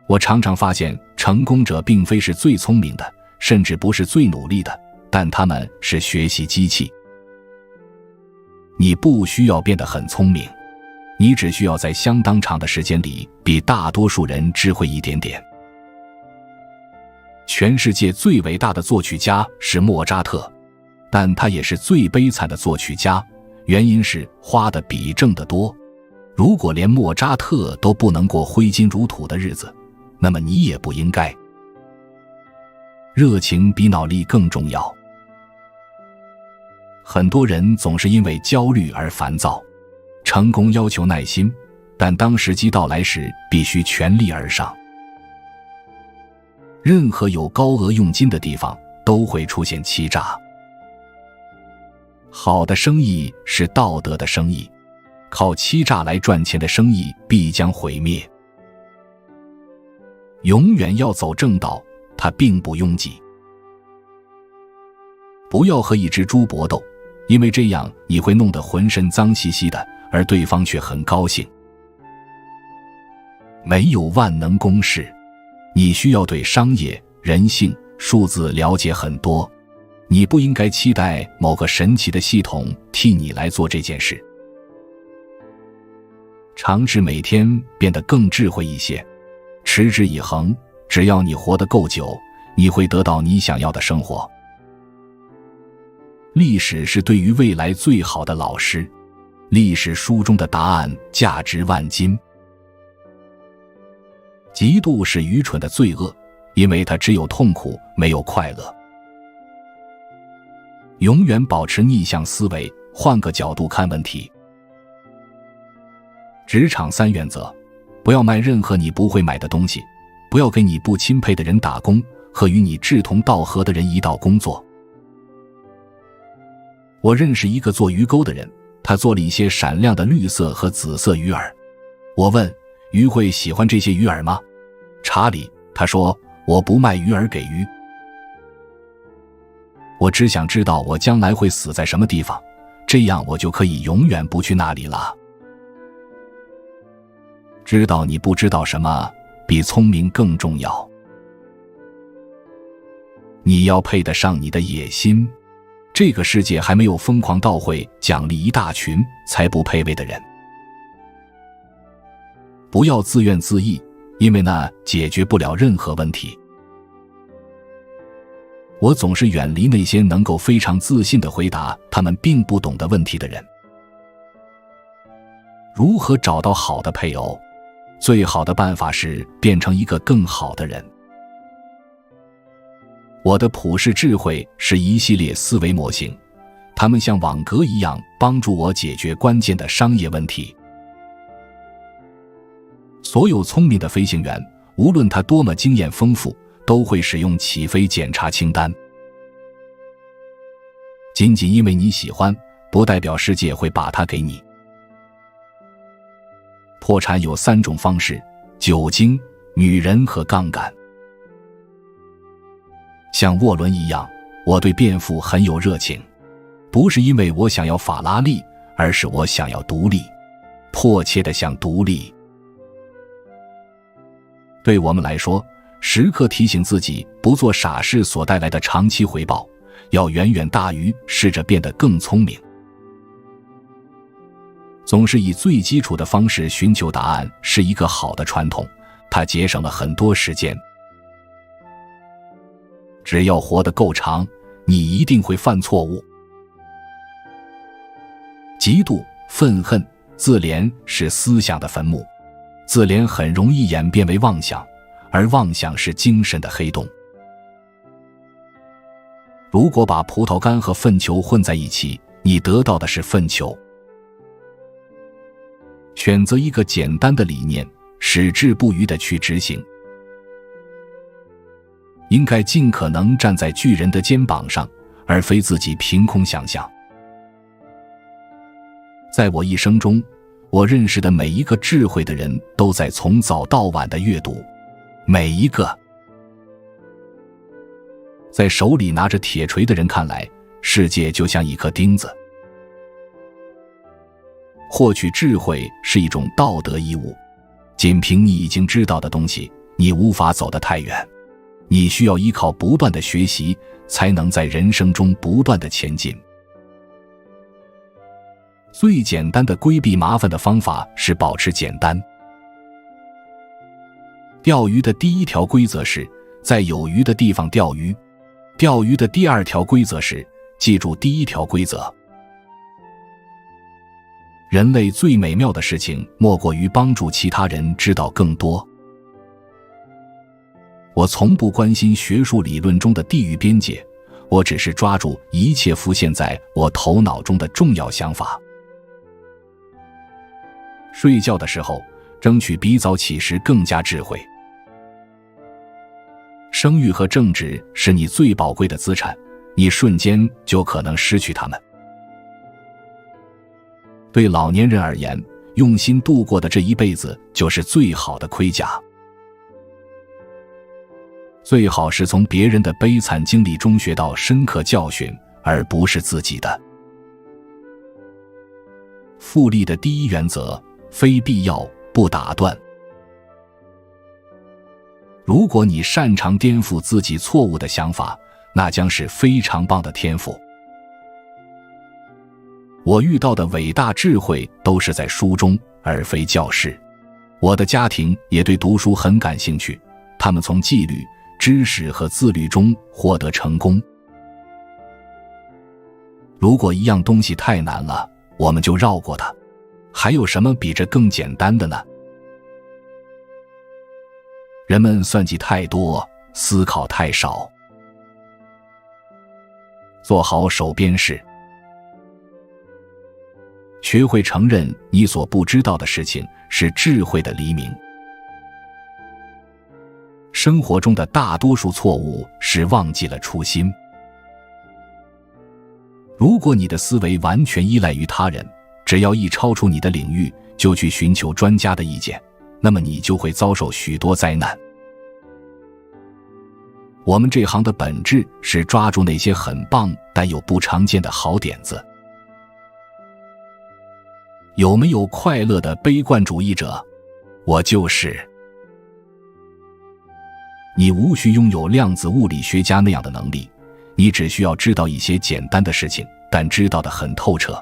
我常常发现，成功者并非是最聪明的，甚至不是最努力的，但他们是学习机器。你不需要变得很聪明，你只需要在相当长的时间里比大多数人智慧一点点。全世界最伟大的作曲家是莫扎特，但他也是最悲惨的作曲家，原因是花的比挣得多。如果连莫扎特都不能过挥金如土的日子，那么你也不应该。热情比脑力更重要。很多人总是因为焦虑而烦躁。成功要求耐心，但当时机到来时必须全力而上。任何有高额佣金的地方都会出现欺诈。好的生意是道德的生意，靠欺诈来赚钱的生意必将毁灭。永远要走正道，它并不拥挤。不要和一只猪搏斗，因为这样你会弄得浑身脏兮兮的，而对方却很高兴。没有万能公式，你需要对商业、人性、数字了解很多。你不应该期待某个神奇的系统替你来做这件事。尝试每天变得更智慧一些，持之以恒，只要你活得够久，你会得到你想要的生活。历史是对于未来最好的老师，历史书中的答案价值万金。嫉妒是愚蠢的罪恶，因为它只有痛苦，没有快乐。永远保持逆向思维，换个角度看问题。职场3原则：不要卖任何你不会买的东西，不要给你不钦佩的人打工，和与你志同道合的人一道工作。我认识一个做鱼钩的人，他做了一些闪亮的绿色和紫色鱼饵。我问，鱼会喜欢这些鱼饵吗？查理，他说，我不卖鱼饵给鱼。我只想知道我将来会死在什么地方，这样我就可以永远不去那里了。知道你不知道什么，比聪明更重要。你要配得上你的野心。这个世界还没有疯狂到会奖励一大群才不配位的人。不要自怨自艾，因为那解决不了任何问题。我总是远离那些能够非常自信地回答他们并不懂的问题的人。如何找到好的配偶？最好的办法是变成一个更好的人。我的普世智慧是一系列思维模型，它们像网格一样帮助我解决关键的商业问题。所有聪明的飞行员，无论他多么经验丰富，都会使用起飞检查清单。仅仅因为你喜欢，不代表世界会把它给你。破产有3种方式：酒精、女人和杠杆。像沃伦一样，我对变富很有热情，不是因为我想要法拉利，而是我想要独立，迫切地想独立。对我们来说，时刻提醒自己不做傻事所带来的长期回报，要远远大于试着变得更聪明。总是以最基础的方式寻求答案是一个好的传统，它节省了很多时间。只要活得够长，你一定会犯错误。嫉妒、愤恨、自怜是思想的坟墓，自怜很容易演变为妄想，而妄想是精神的黑洞。如果把葡萄干和粪球混在一起，你得到的是粪球。选择一个简单的理念，矢志不渝地去执行。应该尽可能站在巨人的肩膀上，而非自己凭空想象。在我一生中，我认识的每一个智慧的人都在从早到晚的阅读，每一个。在手里拿着铁锤的人看来，世界就像一颗钉子。获取智慧是一种道德义务，仅凭你已经知道的东西，你无法走得太远。你需要依靠不断的学习，才能在人生中不断的前进。最简单的规避麻烦的方法是保持简单。钓鱼的第一条规则是在有鱼的地方钓鱼。钓鱼的第二条规则是记住第一条规则。人类最美妙的事情莫过于帮助其他人知道更多。我从不关心学术理论中的地域边界，我只是抓住一切浮现在我头脑中的重要想法。睡觉的时候，争取比早起时更加智慧。声誉和正直是你最宝贵的资产，你瞬间就可能失去它们。对老年人而言，用心度过的这一辈子就是最好的盔甲。最好是从别人的悲惨经历中学到深刻教训，而不是自己的。复利的第一原则，非必要不打断。如果你擅长颠覆自己错误的想法，那将是非常棒的天赋。我遇到的伟大智慧都是在书中，而非教室。我的家庭也对读书很感兴趣，他们从纪律、知识和自律中获得成功。如果一样东西太难了，我们就绕过它。还有什么比这更简单的呢？人们算计太多，思考太少。做好手边事。学会承认你所不知道的事情，是智慧的黎明。生活中的大多数错误是忘记了初心。如果你的思维完全依赖于他人，只要一超出你的领域，就去寻求专家的意见，那么你就会遭受许多灾难。我们这行的本质是抓住那些很棒但又不常见的好点子。有没有快乐的悲观主义者？我就是。你无需拥有量子物理学家那样的能力，你只需要知道一些简单的事情，但知道得很透彻。